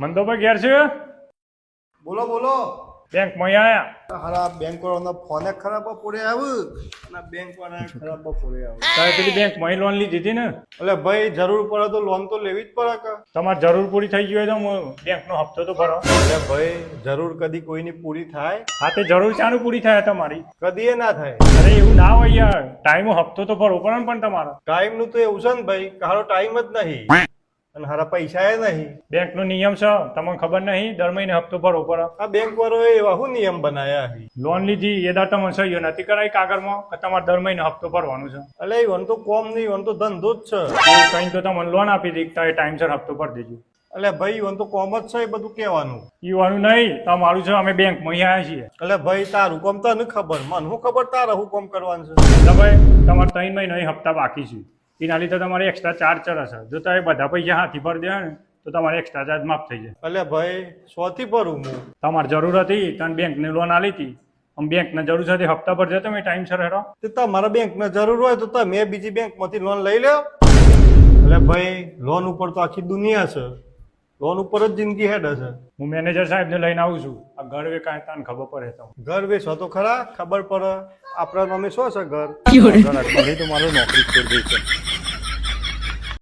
મંદોભાઈ ઘેર છે? બોલો બોલો. બેંકમાં આયા. હારા બેંક વાળાનો ફોને ખરાબ પડે અને બેંક વાળા ખરાબ પડે તારે પેલી બેંકમાં લોન લીધી હતી ને? એટલે ભાઈ જરૂર પડે તો લોન તો લેવી જ પડે કે. તમારે જરૂર પૂરી થઈ ગઈ હોય તો બેંકનો હપ્તો તો ભરો. એટલે ભાઈ જરૂર કદી કોઈની પૂરી થાય? હા તે જરૂર ચાનું પૂરી થાય તમારી? કદી એ ના થાય. અરે એવું ના હોય યાર, ટાઈમ હપ્તો તો ભરવો પડે ને પણ તમારો. ટાઈમ નું તો એવું છે ને ભાઈ, હારો ટાઈમ જ નહીં અને હારા પૈસા એ નહીં. બેંકનો નિયમ છે તમને ખબર નહીં? દર મહિને હપ્તો ભરવો પડે. આ બેંક વાળો એવા શું નિયમ બનાયા છે? લોન લીધી એ દર તમને સહી નથી કરાવી કાગળમાં કે તમારે દર મહિને હપ્તો ભરવાનો છે. એટલે ઈવન તો કોમ નહીં, ઈવન તો ધંધો જ છે. કઈ તો તમને લોન આપી દી તો ટાઈમસર હપ્તો ભરી દેજો. એટલે ભાઈ ઈવન તો કોમ જ છે, એ બધું કહેવાનું. ઈવાનું નહીં, તમારું છે. અમે બેંકમાં અહીંયા આવ્યા છીએ. એટલે ભાઈ તારું કોમ તને ખબર, મને શું ખબર તારે શું કોમ કરવાનું છે? એટલે ભાઈ તમારે 3 મહિના હપ્તા બાકી છે, એના લીધે તમારે એક્સ્ટ્રા ચાર્જ ચડશે. જો તમે બધા પૈસા હાથી ભરી દે ને તો તમારે એક્સ્ટ્રા ચાર્જ માફ થઈ જાય. એટલે ભાઈ 100 થી ભરું હું. તમારે જરૂર હતી તને બેંકની લોન આલી હતી, આમ બેંકને જરૂર છે હપ્તા ભરજો તમે ટાઈમસર હેરો. તો તમારા બેંકને જરૂર હોય તો તમે બીજી બેંકમાંથી લોન લઈ લો. એટલે ભાઈ લોન ઉપર તો આખી દુનિયા છે, લોન ઉપર જ જિંદગી હેડે છે. હું મેનેજર સાહેબને લઈને આવું છું. આ ઘર વેચાય તને ખબર પડે તો. ઘર વેચો તો ખરા, ખબર પડે. આપણા નામે શું છે ઘર? ઘર તો મારું નોકરી છોડી દઈ છે.